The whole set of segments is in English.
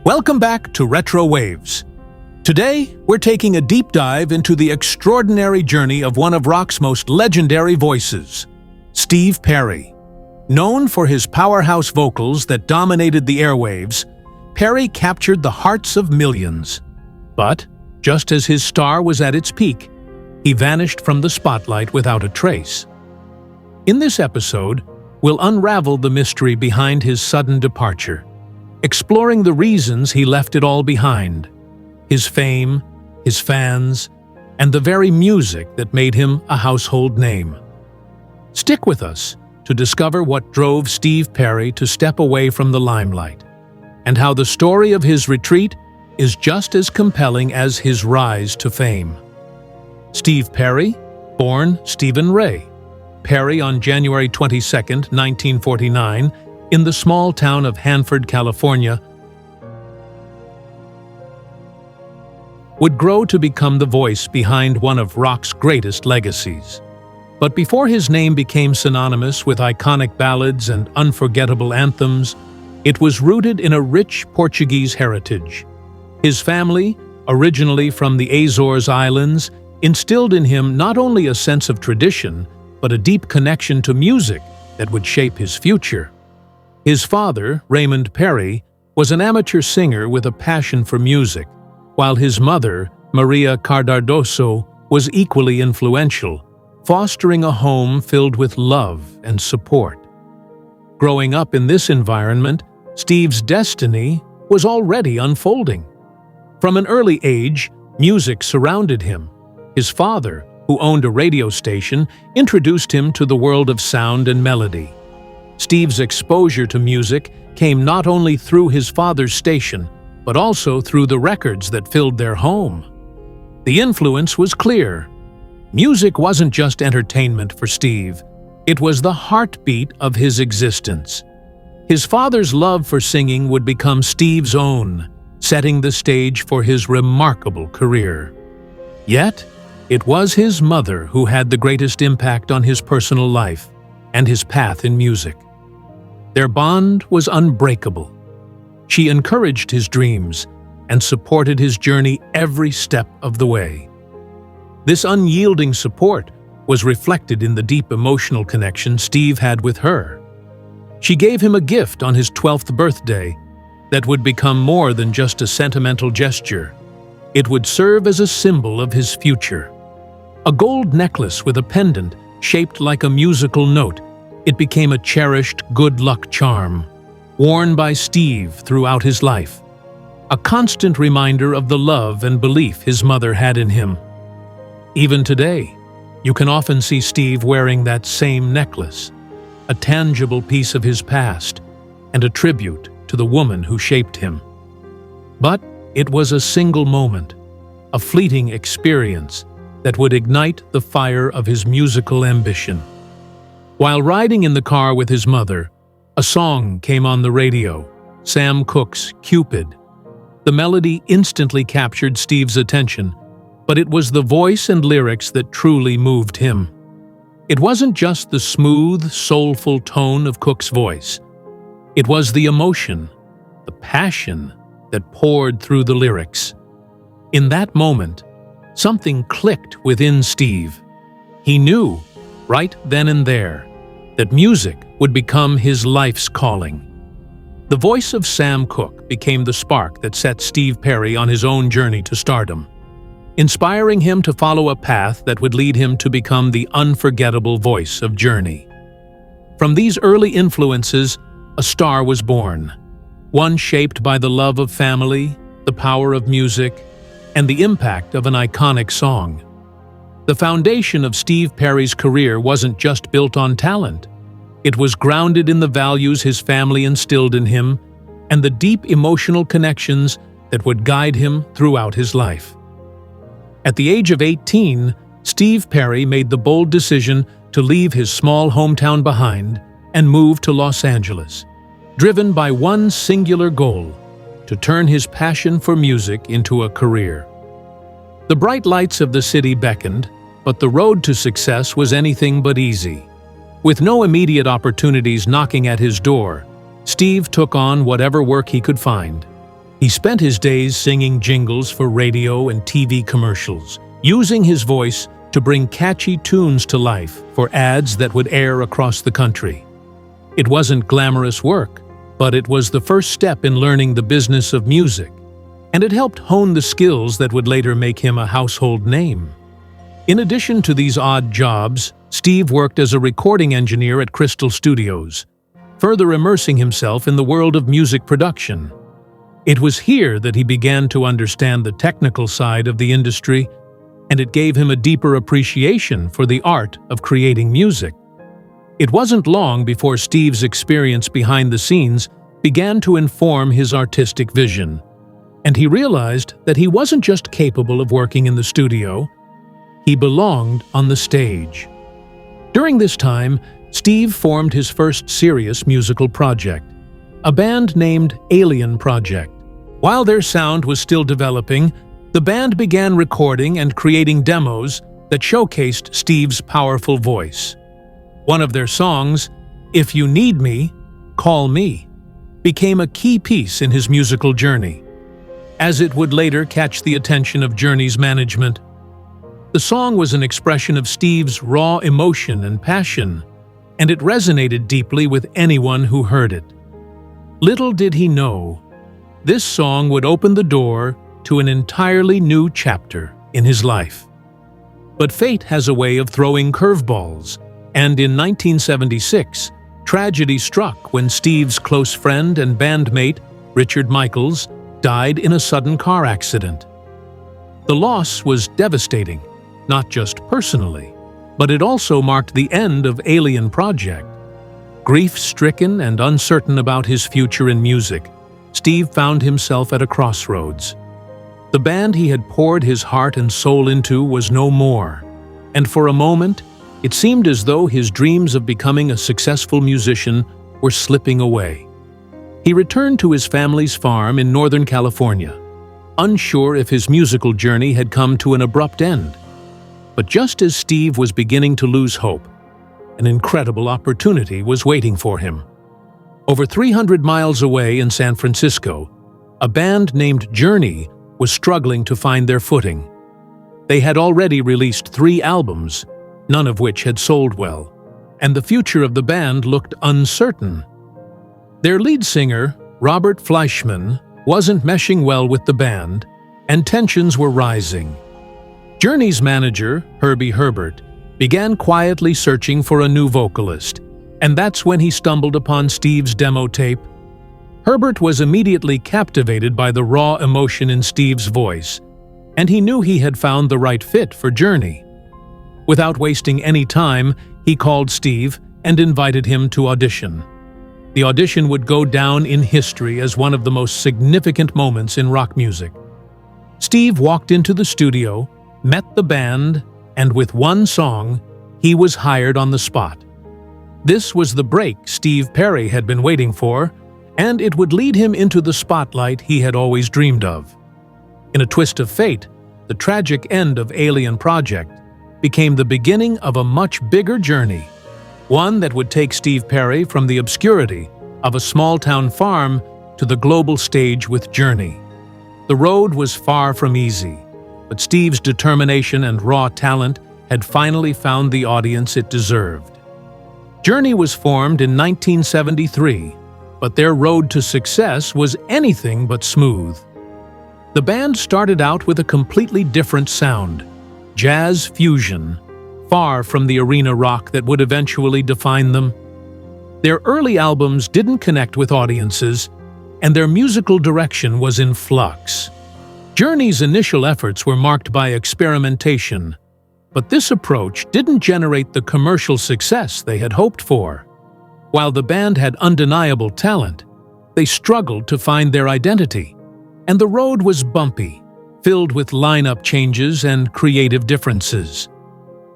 Welcome back to Retro Waves. Today, we're taking a deep dive into the extraordinary journey of one of rock's most legendary voices, Steve Perry. Known for his powerhouse vocals that dominated the airwaves, Perry captured the hearts of millions. But, just as his star was at its peak, he vanished from the spotlight without a trace. In this episode, we'll unravel the mystery behind his sudden departure, exploring the reasons he left it all behind: his fame, his fans, and the very music that made him a household name. Stick with us to discover what drove Steve Perry to step away from the limelight, and how the story of his retreat is just as compelling as his rise to fame. Steve Perry, born Stephen Ray Perry on January 22, 1949, in the small town of Hanford, California, would grow to become the voice behind one of rock's greatest legacies. But before his name became synonymous with iconic ballads and unforgettable anthems, it was rooted in a rich Portuguese heritage. His family, originally from the Azores Islands, instilled in him not only a sense of tradition, but a deep connection to music that would shape his future. His father, Raymond Perry, was an amateur singer with a passion for music, while his mother, Maria Cardardoso, was equally influential, fostering a home filled with love and support. Growing up in this environment, Steve's destiny was already unfolding. From an early age, music surrounded him. His father, who owned a radio station, introduced him to the world of sound and melody. Steve's exposure to music came not only through his father's station, but also through the records that filled their home. The influence was clear. Music wasn't just entertainment for Steve, it was the heartbeat of his existence. His father's love for singing would become Steve's own, setting the stage for his remarkable career. Yet, it was his mother who had the greatest impact on his personal life and his path in music. Their bond was unbreakable. She encouraged his dreams and supported his journey every step of the way. This unyielding support was reflected in the deep emotional connection Steve had with her. She gave him a gift on his 12th birthday that would become more than just a sentimental gesture. It would serve as a symbol of his future. A gold necklace with a pendant shaped like a musical note, it became a cherished good luck charm, worn by Steve throughout his life, a constant reminder of the love and belief his mother had in him. Even today, you can often see Steve wearing that same necklace, a tangible piece of his past and a tribute to the woman who shaped him. But it was a single moment, a fleeting experience that would ignite the fire of his musical ambition. While riding in the car with his mother, a song came on the radio, Sam Cooke's Cupid. The melody instantly captured Steve's attention, but it was the voice and lyrics that truly moved him. It wasn't just the smooth, soulful tone of Cooke's voice. It was the emotion, the passion that poured through the lyrics. In that moment, something clicked within Steve. He knew, right then and there, that music would become his life's calling. The voice of Sam Cooke became the spark that set Steve Perry on his own journey to stardom, inspiring him to follow a path that would lead him to become the unforgettable voice of Journey. From these early influences, a star was born, one shaped by the love of family, the power of music, and the impact of an iconic song. The foundation of Steve Perry's career wasn't just built on talent. It was grounded in the values his family instilled in him and the deep emotional connections that would guide him throughout his life. At the age of 18, Steve Perry made the bold decision to leave his small hometown behind and move to Los Angeles, driven by one singular goal: to turn his passion for music into a career. The bright lights of the city beckoned, but the road to success was anything but easy. With no immediate opportunities knocking at his door, Steve took on whatever work he could find. He spent his days singing jingles for radio and TV commercials, using his voice to bring catchy tunes to life for ads that would air across the country. It wasn't glamorous work, but it was the first step in learning the business of music, and it helped hone the skills that would later make him a household name. In addition to these odd jobs, Steve worked as a recording engineer at Crystal Studios, further immersing himself in the world of music production. It was here that he began to understand the technical side of the industry, and it gave him a deeper appreciation for the art of creating music. It wasn't long before Steve's experience behind the scenes began to inform his artistic vision, and he realized that he wasn't just capable of working in the studio, he belonged on the stage. During this time, Steve formed his first serious musical project, a band named Alien Project. While their sound was still developing, the band began recording and creating demos that showcased Steve's powerful voice. One of their songs, "If You Need Me, Call Me," became a key piece in his musical journey, as it would later catch the attention of Journey's management. The song was an expression of Steve's raw emotion and passion, and it resonated deeply with anyone who heard it. Little did he know, this song would open the door to an entirely new chapter in his life. But fate has a way of throwing curveballs, and in 1976, tragedy struck when Steve's close friend and bandmate, Richard Michaels, died in a sudden car accident. The loss was devastating, not just personally, but it also marked the end of Alien Project. Grief-stricken and uncertain about his future in music, Steve found himself at a crossroads. The band he had poured his heart and soul into was no more, and for a moment, it seemed as though his dreams of becoming a successful musician were slipping away. He returned to his family's farm in Northern California, unsure if his musical journey had come to an abrupt end. But just as Steve was beginning to lose hope, an incredible opportunity was waiting for him. Over 300 miles away in San Francisco, a band named Journey was struggling to find their footing. They had already released 3 albums, none of which had sold well, and the future of the band looked uncertain. Their lead singer, Robert Fleischman, wasn't meshing well with the band, and tensions were rising. Journey's manager, Herbie Herbert, began quietly searching for a new vocalist, and that's when he stumbled upon Steve's demo tape. Herbert was immediately captivated by the raw emotion in Steve's voice, and he knew he had found the right fit for Journey. Without wasting any time, he called Steve and invited him to audition. The audition would go down in history as one of the most significant moments in rock music. Steve walked into the studio, met the band, and with one song, he was hired on the spot. This was the break Steve Perry had been waiting for, and it would lead him into the spotlight he had always dreamed of. In a twist of fate, the tragic end of Alien Project became the beginning of a much bigger journey, one that would take Steve Perry from the obscurity of a small-town farm to the global stage with Journey. The road was far from easy, but Steve's determination and raw talent had finally found the audience it deserved. Journey was formed in 1973, but their road to success was anything but smooth. The band started out with a completely different sound, jazz fusion, far from the arena rock that would eventually define them. Their early albums didn't connect with audiences, and their musical direction was in flux. Journey's initial efforts were marked by experimentation, but this approach didn't generate the commercial success they had hoped for. While the band had undeniable talent, they struggled to find their identity, and the road was bumpy, filled with lineup changes and creative differences.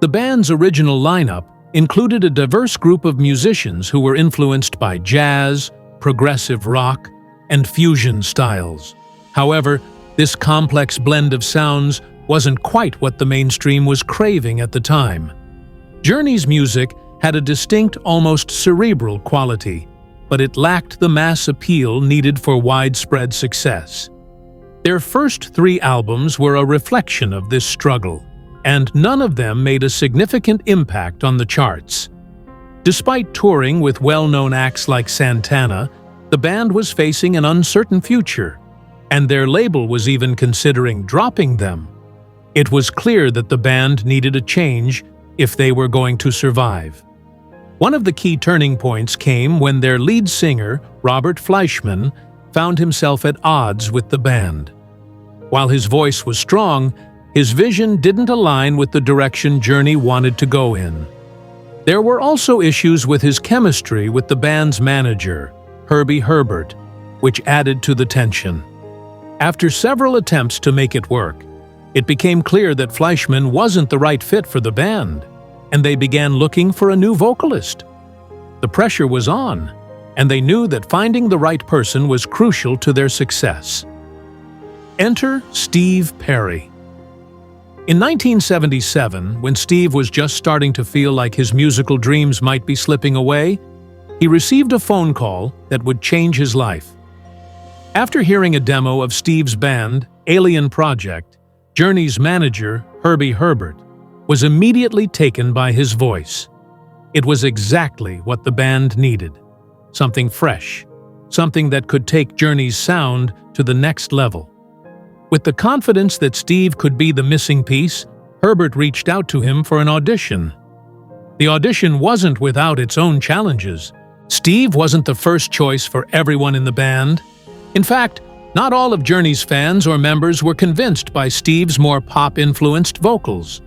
The band's original lineup included a diverse group of musicians who were influenced by jazz, progressive rock, and fusion styles. However, this complex blend of sounds wasn't quite what the mainstream was craving at the time. Journey's music had a distinct, almost cerebral quality, but it lacked the mass appeal needed for widespread success. Their first 3 albums were a reflection of this struggle, and none of them made a significant impact on the charts. Despite touring with well-known acts like Santana, the band was facing an uncertain future, and their label was even considering dropping them. It was clear that the band needed a change if they were going to survive. One of the key turning points came when their lead singer, Robert Fleischman, found himself at odds with the band. While his voice was strong, his vision didn't align with the direction Journey wanted to go in. There were also issues with his chemistry with the band's manager, Herbie Herbert, which added to the tension. After several attempts to make it work, it became clear that Fleischman wasn't the right fit for the band, and they began looking for a new vocalist. The pressure was on, and they knew that finding the right person was crucial to their success. Enter Steve Perry. In 1977, when Steve was just starting to feel like his musical dreams might be slipping away, he received a phone call that would change his life. After hearing a demo of Steve's band, Alien Project, Journey's manager, Herbie Herbert, was immediately taken by his voice. It was exactly what the band needed. Something fresh, something that could take Journey's sound to the next level. With the confidence that Steve could be the missing piece, Herbert reached out to him for an audition. The audition wasn't without its own challenges. Steve wasn't the first choice for everyone in the band. In fact, not all of Journey's fans or members were convinced by Steve's more pop-influenced vocals.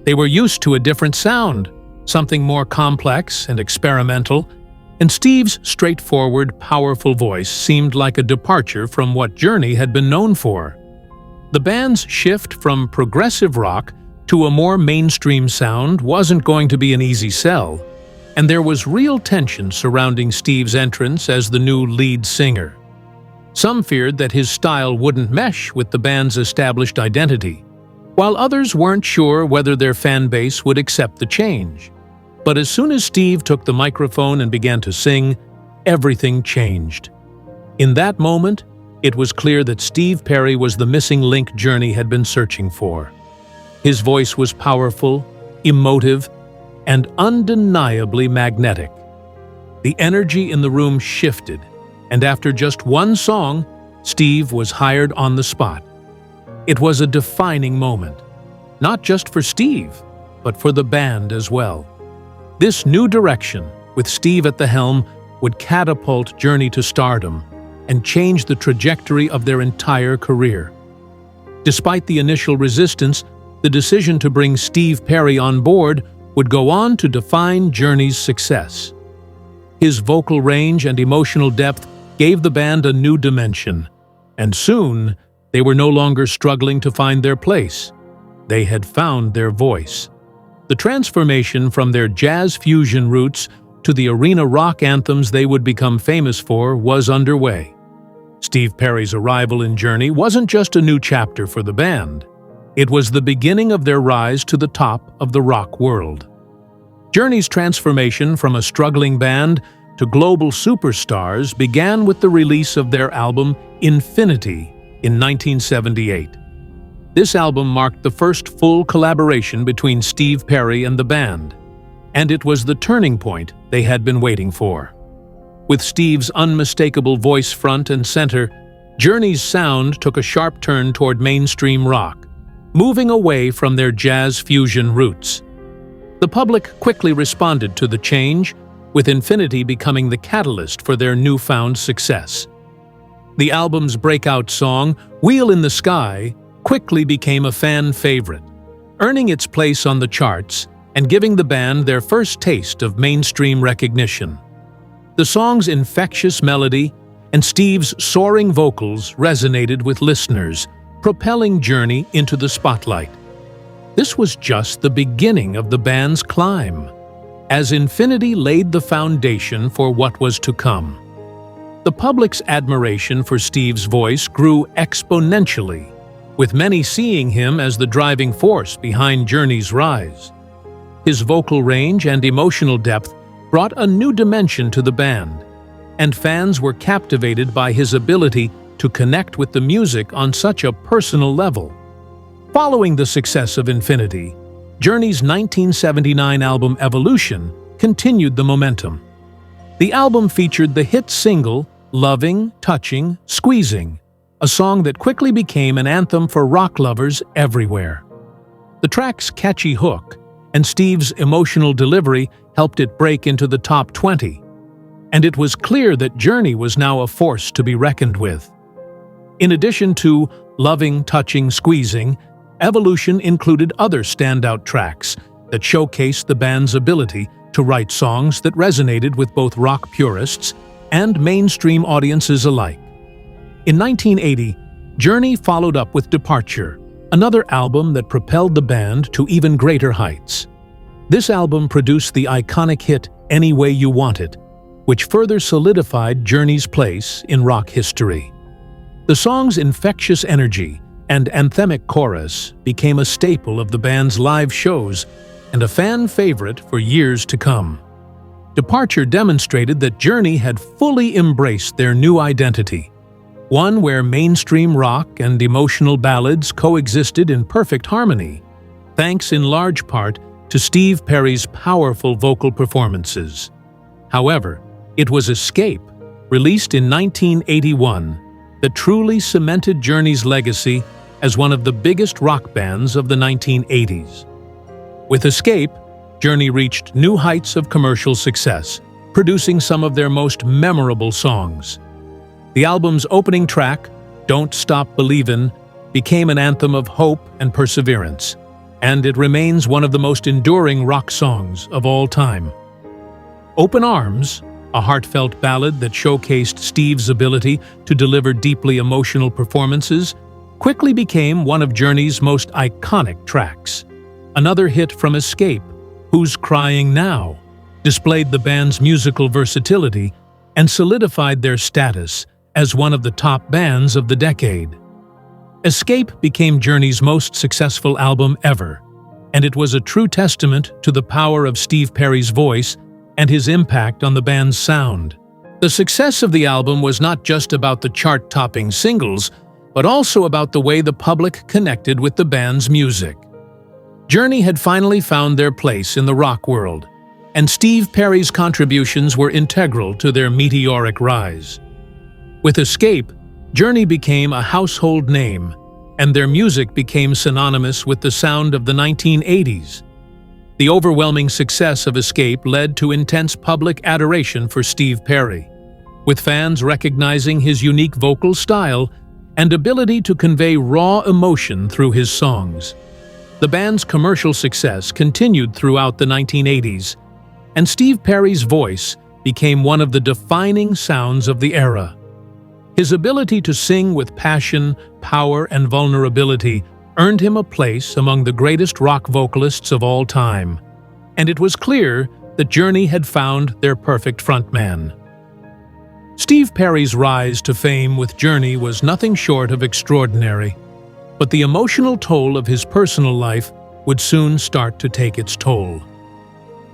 They were used to a different sound, something more complex and experimental, and Steve's straightforward, powerful voice seemed like a departure from what Journey had been known for. The band's shift from progressive rock to a more mainstream sound wasn't going to be an easy sell, and there was real tension surrounding Steve's entrance as the new lead singer. Some feared that his style wouldn't mesh with the band's established identity, while others weren't sure whether their fan base would accept the change. But as soon as Steve took the microphone and began to sing, everything changed. In that moment, it was clear that Steve Perry was the missing link Journey had been searching for. His voice was powerful, emotive, and undeniably magnetic. The energy in the room shifted, and after just one song, Steve was hired on the spot. It was a defining moment, not just for Steve, but for the band as well. This new direction, with Steve at the helm, would catapult Journey to stardom and change the trajectory of their entire career. Despite the initial resistance, the decision to bring Steve Perry on board would go on to define Journey's success. His vocal range and emotional depth gave the band a new dimension, and soon they were no longer struggling to find their place. They had found their voice. The transformation from their jazz fusion roots to the arena rock anthems they would become famous for was underway. Steve Perry's arrival in Journey wasn't just a new chapter for the band. It was the beginning of their rise to the top of the rock world. Journey's transformation from a struggling band to global superstars began with the release of their album Infinity in 1978. This album marked the first full collaboration between Steve Perry and the band, and it was the turning point they had been waiting for. With Steve's unmistakable voice front and center, Journey's sound took a sharp turn toward mainstream rock, moving away from their jazz fusion roots. The public quickly responded to the change, with Infinity becoming the catalyst for their newfound success. The album's breakout song, Wheel in the Sky, quickly became a fan favorite, earning its place on the charts and giving the band their first taste of mainstream recognition. The song's infectious melody and Steve's soaring vocals resonated with listeners, propelling Journey into the spotlight. This was just the beginning of the band's climb, as Infinity laid the foundation for what was to come. The public's admiration for Steve's voice grew exponentially, with many seeing him as the driving force behind Journey's rise. His vocal range and emotional depth brought a new dimension to the band, and fans were captivated by his ability to connect with the music on such a personal level. Following the success of Infinity, Journey's 1979 album Evolution continued the momentum. The album featured the hit single Loving, Touching, Squeezing, a song that quickly became an anthem for rock lovers everywhere. The track's catchy hook and Steve's emotional delivery helped it break into the top 20, and it was clear that Journey was now a force to be reckoned with. In addition to Loving, Touching, Squeezing, Evolution included other standout tracks that showcased the band's ability to write songs that resonated with both rock purists and mainstream audiences alike. In 1980, Journey followed up with Departure, another album that propelled the band to even greater heights. This album produced the iconic hit Any Way You Want It, which further solidified Journey's place in rock history. The song's infectious energy and anthemic chorus became a staple of the band's live shows and a fan favorite for years to come. Departure demonstrated that Journey had fully embraced their new identity, one where mainstream rock and emotional ballads coexisted in perfect harmony, thanks in large part to Steve Perry's powerful vocal performances. However, it was Escape, released in 1981, that truly cemented Journey's legacy as one of the biggest rock bands of the 1980s. With Escape, Journey reached new heights of commercial success, producing some of their most memorable songs. The album's opening track, Don't Stop Believin', became an anthem of hope and perseverance, and it remains one of the most enduring rock songs of all time. Open Arms, a heartfelt ballad that showcased Steve's ability to deliver deeply emotional performances, quickly became one of Journey's most iconic tracks. Another hit from Escape, Who's Crying Now, displayed the band's musical versatility and solidified their status as one of the top bands of the decade. Escape became Journey's most successful album ever, and it was a true testament to the power of Steve Perry's voice and his impact on the band's sound. The success of the album was not just about the chart-topping singles, but also about the way the public connected with the band's music. Journey had finally found their place in the rock world, and Steve Perry's contributions were integral to their meteoric rise. With Escape, Journey became a household name, and their music became synonymous with the sound of the 1980s. The overwhelming success of Escape led to intense public adoration for Steve Perry, with fans recognizing his unique vocal style and ability to convey raw emotion through his songs. The band's commercial success continued throughout the 1980s, and Steve Perry's voice became one of the defining sounds of the era. His ability to sing with passion, power, and vulnerability earned him a place among the greatest rock vocalists of all time, and it was clear that Journey had found their perfect frontman. Steve Perry's rise to fame with Journey was nothing short of extraordinary, but the emotional toll of his personal life would soon start to take its toll.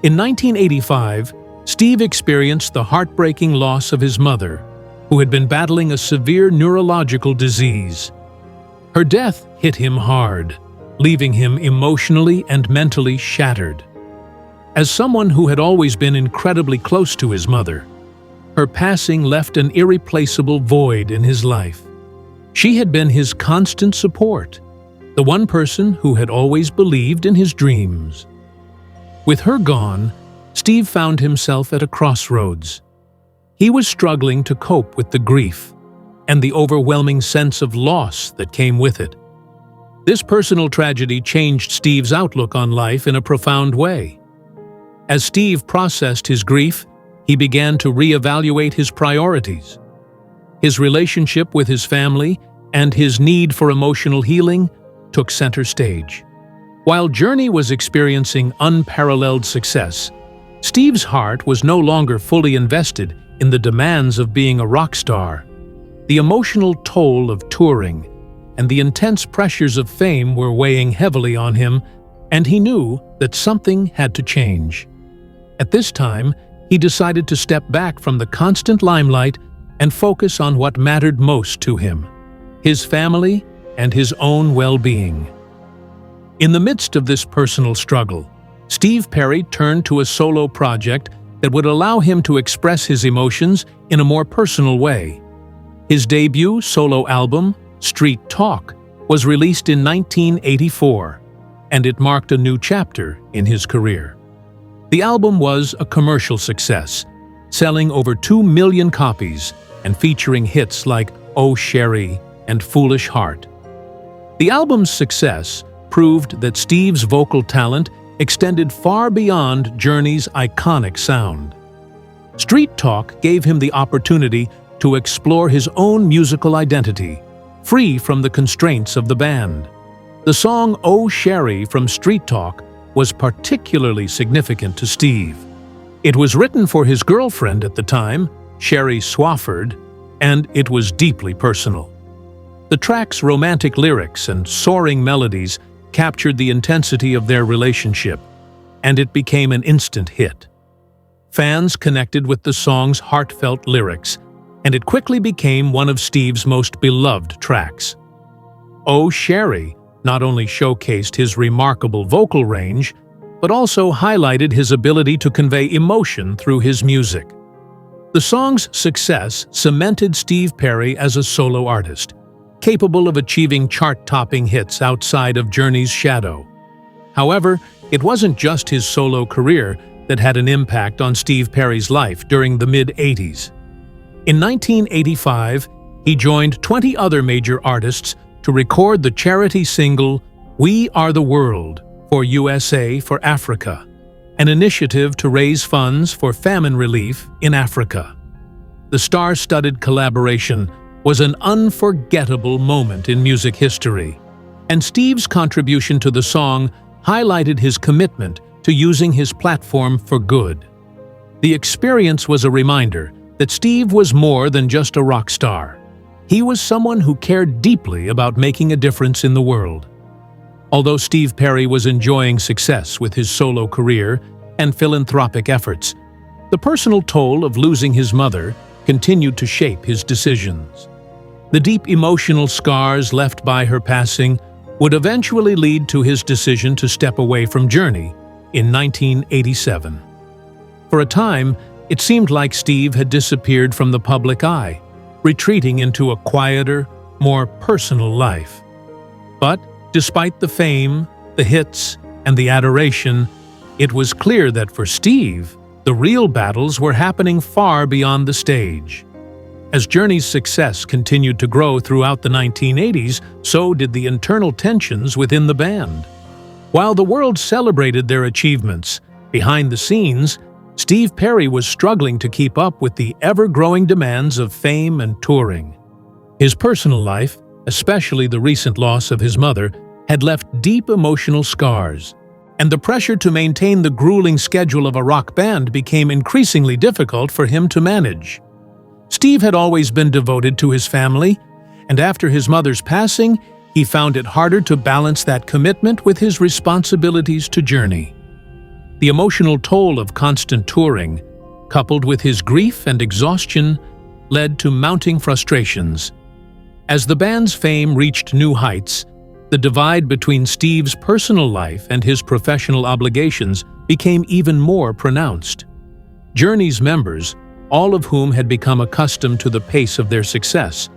In 1985, Steve experienced the heartbreaking loss of his mother, who had been battling a severe neurological disease. Her death hit him hard, leaving him emotionally and mentally shattered. As someone who had always been incredibly close to his mother, her passing left an irreplaceable void in his life. She had been his constant support, the one person who had always believed in his dreams. With her gone, Steve found himself at a crossroads. He was struggling to cope with the grief and the overwhelming sense of loss that came with it. This personal tragedy changed Steve's outlook on life in a profound way. As Steve processed his grief, he began to reevaluate his priorities. His relationship with his family and his need for emotional healing took center stage. While Journey was experiencing unparalleled success, Steve's heart was no longer fully invested in the demands of being a rock star. The emotional toll of touring and the intense pressures of fame were weighing heavily on him, and he knew that something had to change. At this time, he decided to step back from the constant limelight and focus on what mattered most to him: his family and his own well-being. In the midst of this personal struggle, Steve Perry turned to a solo project that would allow him to express his emotions in a more personal way. His debut solo album, Street Talk, was released in 1984, and it marked a new chapter in his career. The album was a commercial success, selling over 2 million copies and featuring hits like Oh Sherry and Foolish Heart. The album's success proved that Steve's vocal talent extended far beyond Journey's iconic sound. Street Talk gave him the opportunity to explore his own musical identity, free from the constraints of the band. The song Oh Sherry from Street Talk was particularly significant to Steve. It was written for his girlfriend at the time, Sherry Swafford, and it was deeply personal. The track's romantic lyrics and soaring melodies captured the intensity of their relationship, and it became an instant hit. Fans connected with the song's heartfelt lyrics, and it quickly became one of Steve's most beloved tracks. Oh Sherry not only showcased his remarkable vocal range, but also highlighted his ability to convey emotion through his music. The song's success cemented Steve Perry as a solo artist, capable of achieving chart-topping hits outside of Journey's shadow. However, it wasn't just his solo career that had an impact on Steve Perry's life during the mid-'80s. In 1985, he joined 20 other major artists to record the charity single We Are the World for USA for Africa, an initiative to raise funds for famine relief in Africa. The star-studded collaboration was an unforgettable moment in music history, and Steve's contribution to the song highlighted his commitment to using his platform for good. The experience was a reminder that Steve was more than just a rock star. He was someone who cared deeply about making a difference in the world. Although Steve Perry was enjoying success with his solo career and philanthropic efforts, the personal toll of losing his mother continued to shape his decisions. The deep emotional scars left by her passing would eventually lead to his decision to step away from Journey in 1987. For a time, it seemed like Steve had disappeared from the public eye, retreating into a quieter, more personal life. But despite the fame, the hits, and the adoration, it was clear that for Steve, the real battles were happening far beyond the stage. As Journey's success continued to grow throughout the 1980s, so did the internal tensions within the band. While the world celebrated their achievements, behind the scenes, Steve Perry was struggling to keep up with the ever-growing demands of fame and touring. His personal life, especially the recent loss of his mother, had left deep emotional scars, and the pressure to maintain the grueling schedule of a rock band became increasingly difficult for him to manage. Steve had always been devoted to his family, and after his mother's passing, he found it harder to balance that commitment with his responsibilities to Journey. The emotional toll of constant touring, coupled with his grief and exhaustion, led to mounting frustrations. As the band's fame reached new heights, the divide between Steve's personal life and his professional obligations became even more pronounced. Journey's members, all of whom had become accustomed to the pace of their success,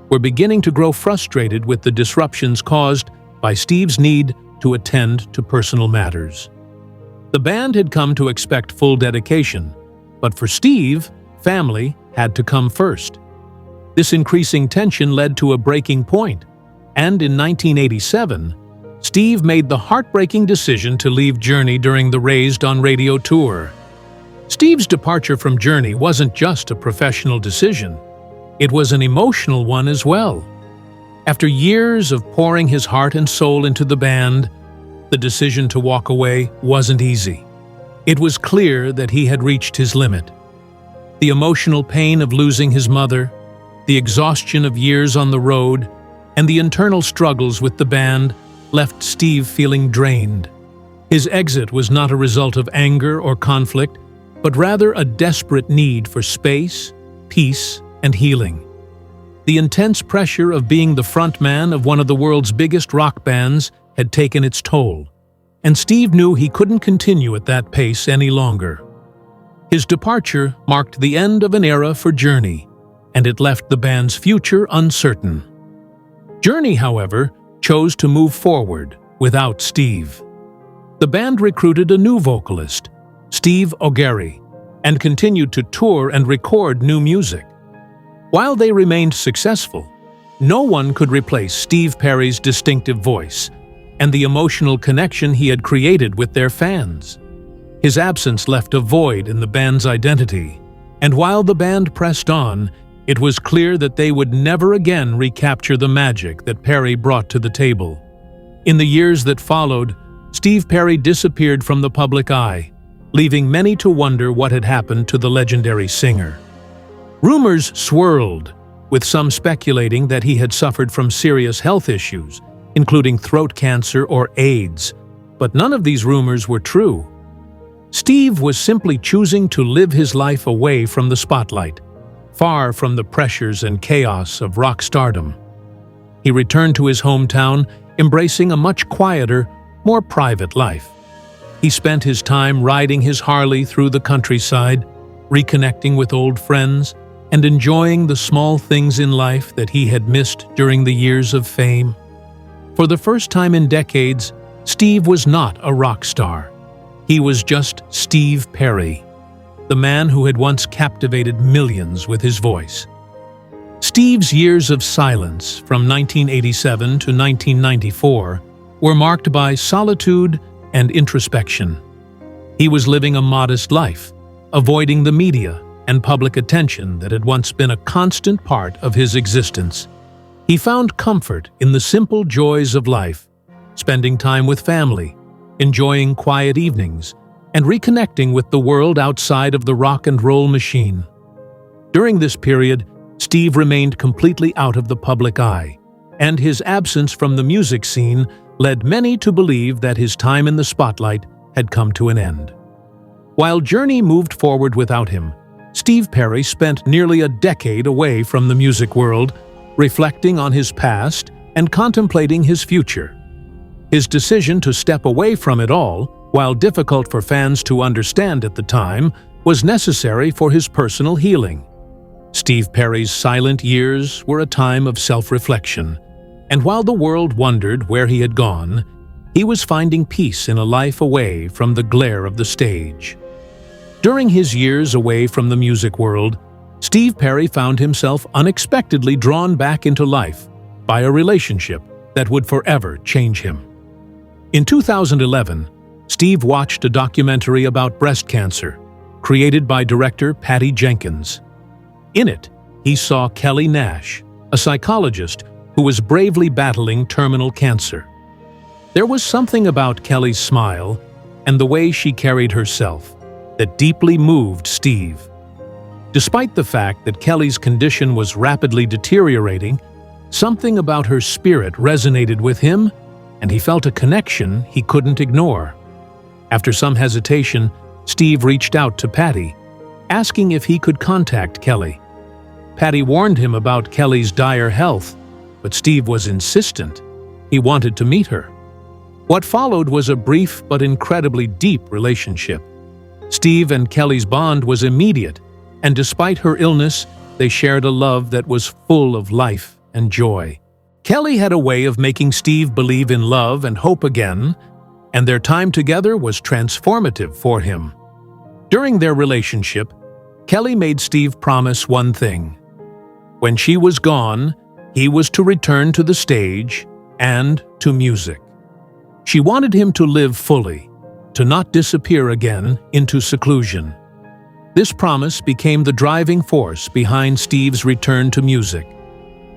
were beginning to grow frustrated with the disruptions caused by Steve's need to attend to personal matters. The band had come to expect full dedication, but for Steve, family had to come first. This increasing tension led to a breaking point, and in 1987, Steve made the heartbreaking decision to leave Journey during the Raised on Radio tour. Steve's departure from Journey wasn't just a professional decision, it was an emotional one as well. After years of pouring his heart and soul into the band, the decision to walk away wasn't easy. It was clear that he had reached his limit. The emotional pain of losing his mother, the exhaustion of years on the road, and the internal struggles with the band left Steve feeling drained. His exit was not a result of anger or conflict, but rather a desperate need for space, peace, and healing. The intense pressure of being the frontman of one of the world's biggest rock bands had taken its toll, and Steve knew he couldn't continue at that pace any longer. His departure marked the end of an era for Journey, and it left the band's future uncertain. Journey, however, chose to move forward without Steve. The band recruited a new vocalist, Steve O'Gary, and continued to tour and record new music. While they remained successful, no one could replace Steve Perry's distinctive voice and the emotional connection he had created with their fans. His absence left a void in the band's identity, and while the band pressed on, it was clear that they would never again recapture the magic that Perry brought to the table. In the years that followed, Steve Perry disappeared from the public eye, leaving many to wonder what had happened to the legendary singer. Rumors swirled, with some speculating that he had suffered from serious health issues, including throat cancer or AIDS, but none of these rumors were true. Steve was simply choosing to live his life away from the spotlight, far from the pressures and chaos of rock stardom. He returned to his hometown, embracing a much quieter, more private life. He spent his time riding his Harley through the countryside, reconnecting with old friends, and enjoying the small things in life that he had missed during the years of fame. For the first time in decades, Steve was not a rock star. He was just Steve Perry, the man who had once captivated millions with his voice. Steve's years of silence from 1987 to 1994 were marked by solitude and introspection. He was living a modest life, avoiding the media and public attention that had once been a constant part of his existence. He found comfort in the simple joys of life, spending time with family, enjoying quiet evenings, and reconnecting with the world outside of the rock and roll machine. During this period, Steve remained completely out of the public eye, and his absence from the music scene led many to believe that his time in the spotlight had come to an end. While Journey moved forward without him, Steve Perry spent nearly a decade away from the music world, reflecting on his past and contemplating his future. His decision to step away from it all, while difficult for fans to understand at the time, was necessary for his personal healing. Steve Perry's silent years were a time of self-reflection, and while the world wondered where he had gone, he was finding peace in a life away from the glare of the stage. During his years away from the music world, Steve Perry found himself unexpectedly drawn back into life by a relationship that would forever change him. In 2011, Steve watched a documentary about breast cancer, created by director Patty Jenkins. In it, he saw Kelly Nash, a psychologist who was bravely battling terminal cancer. There was something about Kelly's smile and the way she carried herself that deeply moved Steve. Despite the fact that Kelly's condition was rapidly deteriorating, something about her spirit resonated with him, and he felt a connection he couldn't ignore. After some hesitation, Steve reached out to Patty, asking if he could contact Kelly. Patty warned him about Kelly's dire health, but Steve was insistent. He wanted to meet her. What followed was a brief but incredibly deep relationship. Steve and Kelly's bond was immediate, and despite her illness, they shared a love that was full of life and joy. Kelly had a way of making Steve believe in love and hope again, and their time together was transformative for him. During their relationship, Kelly made Steve promise one thing. When she was gone, he was to return to the stage and to music. She wanted him to live fully, to not disappear again into seclusion. This promise became the driving force behind Steve's return to music,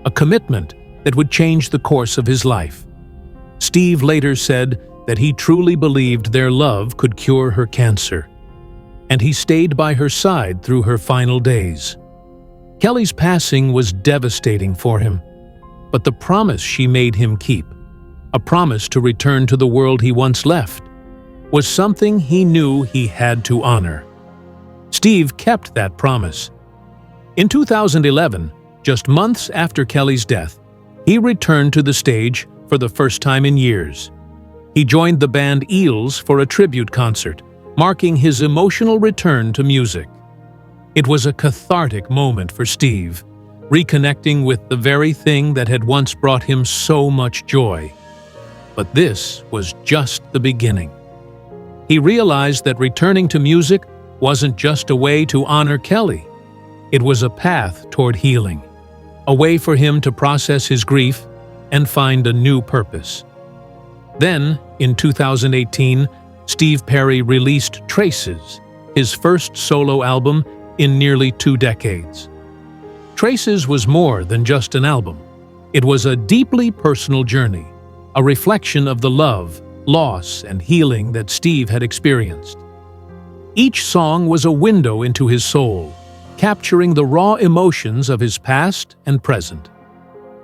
a commitment that would change the course of his life. Steve later said that he truly believed their love could cure her cancer, and he stayed by her side through her final days. Kelly's passing was devastating for him, but the promise she made him keep, a promise to return to the world he once left, was something he knew he had to honor. Steve kept that promise. In 2011, just months after Kelly's death, he returned to the stage for the first time in years. He joined the band Eels for a tribute concert, marking his emotional return to music. It was a cathartic moment for Steve, reconnecting with the very thing that had once brought him so much joy. But this was just the beginning. He realized that returning to music wasn't just a way to honor Kelly. It was a path toward healing, a way for him to process his grief and find a new purpose. Then, in 2018, Steve Perry released Traces, his first solo album in nearly 2 decades. Traces was more than just an album. It was a deeply personal journey, a reflection of the love, loss, and healing that Steve had experienced. Each song was a window into his soul, capturing the raw emotions of his past and present.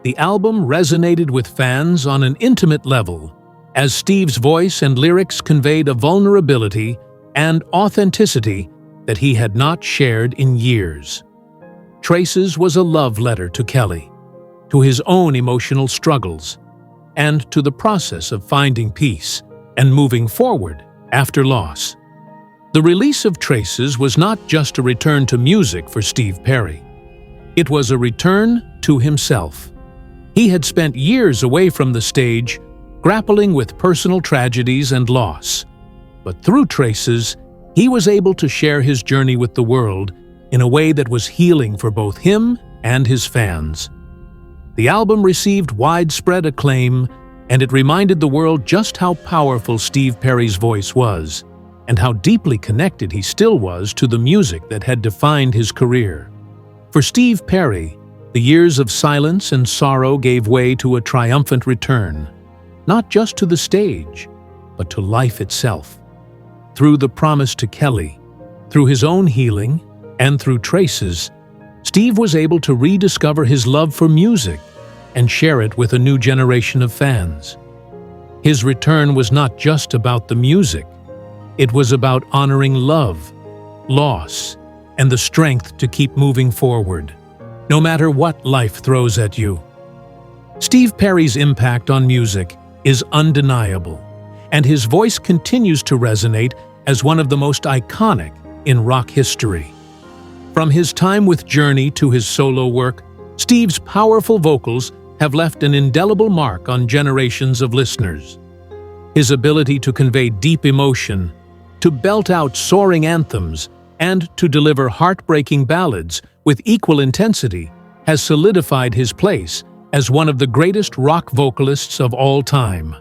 The album resonated with fans on an intimate level, as Steve's voice and lyrics conveyed a vulnerability and authenticity that he had not shared in years. Traces was a love letter to Kelly, to his own emotional struggles, and to the process of finding peace and moving forward after loss. The release of Traces was not just a return to music for Steve Perry. It was a return to himself. He had spent years away from the stage, grappling with personal tragedies and loss. But through Traces, he was able to share his journey with the world in a way that was healing for both him and his fans. The album received widespread acclaim, and it reminded the world just how powerful Steve Perry's voice was, and how deeply connected he still was to the music that had defined his career. For Steve Perry, the years of silence and sorrow gave way to a triumphant return, not just to the stage, but to life itself. Through the promise to Kelly, through his own healing, and through Traces, Steve was able to rediscover his love for music and share it with a new generation of fans. His return was not just about the music. It was about honoring love, loss, and the strength to keep moving forward, no matter what life throws at you. Steve Perry's impact on music is undeniable, and his voice continues to resonate as one of the most iconic in rock history. From his time with Journey to his solo work, Steve's powerful vocals have left an indelible mark on generations of listeners. His ability to convey deep emotion, to belt out soaring anthems, and to deliver heartbreaking ballads with equal intensity has solidified his place as one of the greatest rock vocalists of all time.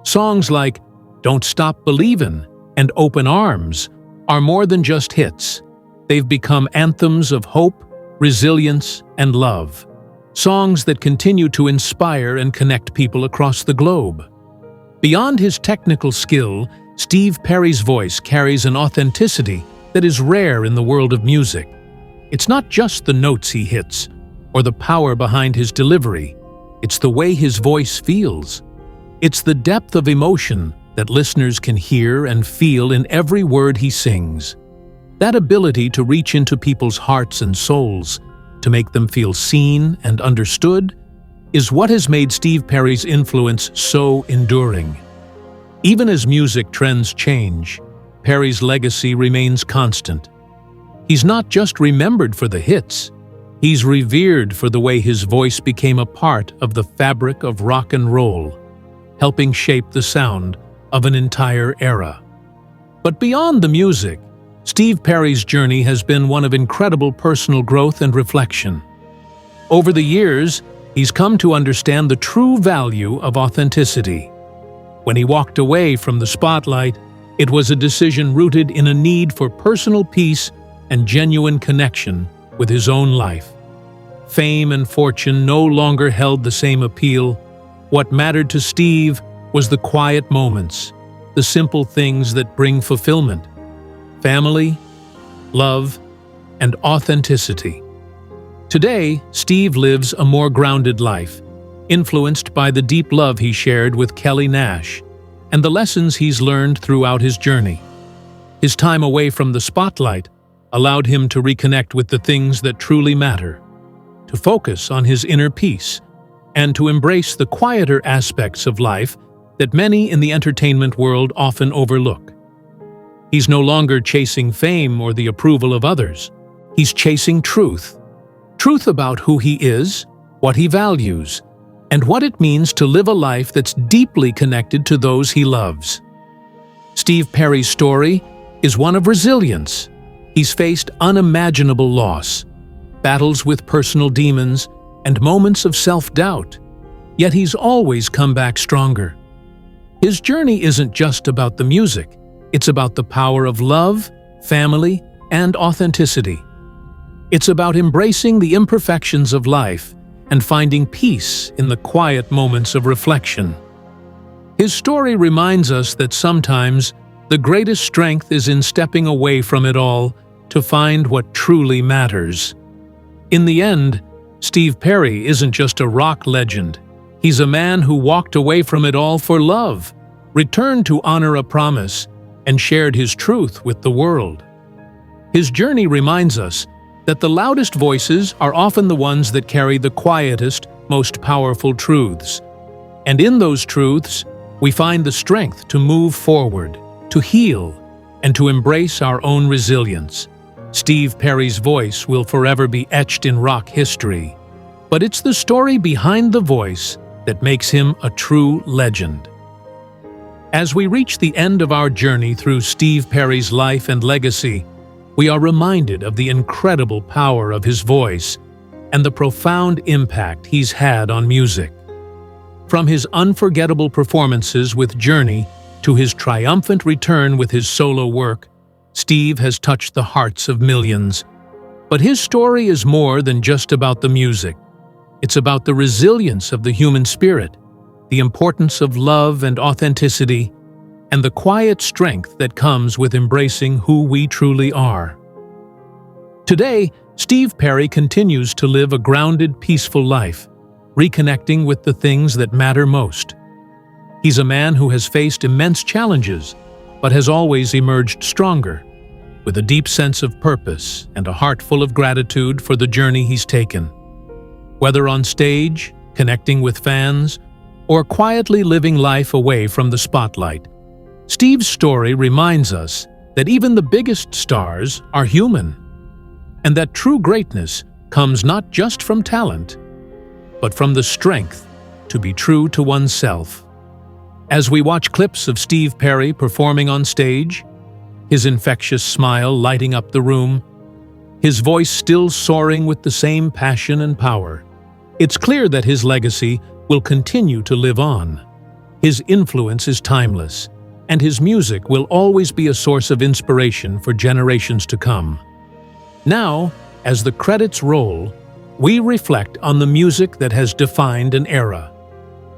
Songs like Don't Stop Believin' and Open Arms are more than just hits. They've become anthems of hope, resilience, and love. Songs that continue to inspire and connect people across the globe. Beyond his technical skill, Steve Perry's voice carries an authenticity that is rare in the world of music. It's not just the notes he hits, or the power behind his delivery. It's the way his voice feels. It's the depth of emotion that listeners can hear and feel in every word he sings. That ability to reach into people's hearts and souls, to make them feel seen and understood, is what has made Steve Perry's influence so enduring. Even as music trends change, Perry's legacy remains constant. He's not just remembered for the hits, he's revered for the way his voice became a part of the fabric of rock and roll, helping shape the sound of an entire era. But beyond the music, Steve Perry's journey has been one of incredible personal growth and reflection. Over the years, he's come to understand the true value of authenticity. When he walked away from the spotlight, it was a decision rooted in a need for personal peace and genuine connection with his own life. Fame and fortune no longer held the same appeal. What mattered to Steve was the quiet moments, the simple things that bring fulfillment. Family, love, and authenticity. Today, Steve lives a more grounded life, influenced by the deep love he shared with Kelly Nash and the lessons he's learned throughout his journey. His time away from the spotlight allowed him to reconnect with the things that truly matter, to focus on his inner peace, and to embrace the quieter aspects of life that many in the entertainment world often overlook. He's no longer chasing fame or the approval of others. He's chasing truth. Truth about who he is, what he values, and what it means to live a life that's deeply connected to those he loves. Steve Perry's story is one of resilience. He's faced unimaginable loss, battles with personal demons, and moments of self-doubt, yet he's always come back stronger. His journey isn't just about the music, it's about the power of love, family, and authenticity. It's about embracing the imperfections of life and finding peace in the quiet moments of reflection. His story reminds us that sometimes the greatest strength is in stepping away from it all to find what truly matters. In the end, Steve Perry isn't just a rock legend. He's a man who walked away from it all for love, returned to honor a promise, and shared his truth with the world. His journey reminds us that the loudest voices are often the ones that carry the quietest, most powerful truths. And in those truths, we find the strength to move forward, to heal, and to embrace our own resilience. Steve Perry's voice will forever be etched in rock history, but it's the story behind the voice that makes him a true legend. As we reach the end of our journey through Steve Perry's life and legacy, we are reminded of the incredible power of his voice and the profound impact he's had on music. From his unforgettable performances with Journey to his triumphant return with his solo work, Steve has touched the hearts of millions. But his story is more than just about the music. It's about the resilience of the human spirit, the importance of love and authenticity, and the quiet strength that comes with embracing who we truly are. Today, Steve Perry continues to live a grounded, peaceful life, reconnecting with the things that matter most. He's a man who has faced immense challenges, but has always emerged stronger, with a deep sense of purpose and a heart full of gratitude for the journey he's taken. Whether on stage, connecting with fans, or quietly living life away from the spotlight, Steve's story reminds us that even the biggest stars are human, and that true greatness comes not just from talent, but from the strength to be true to oneself. As we watch clips of Steve Perry performing on stage, his infectious smile lighting up the room, his voice still soaring with the same passion and power, it's clear that his legacy will continue to live on. His influence is timeless, and his music will always be a source of inspiration for generations to come. Now, as the credits roll, we reflect on the music that has defined an era.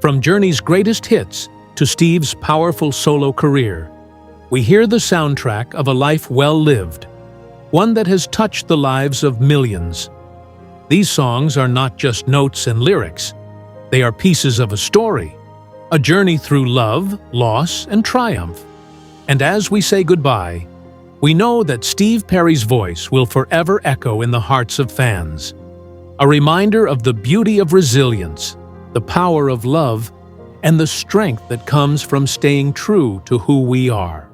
From Journey's greatest hits to Steve's powerful solo career, we hear the soundtrack of a life well lived, one that has touched the lives of millions. These songs are not just notes and lyrics. They are pieces of a story, a journey through love, loss, and triumph. And as we say goodbye, we know that Steve Perry's voice will forever echo in the hearts of fans, a reminder of the beauty of resilience, the power of love, and the strength that comes from staying true to who we are.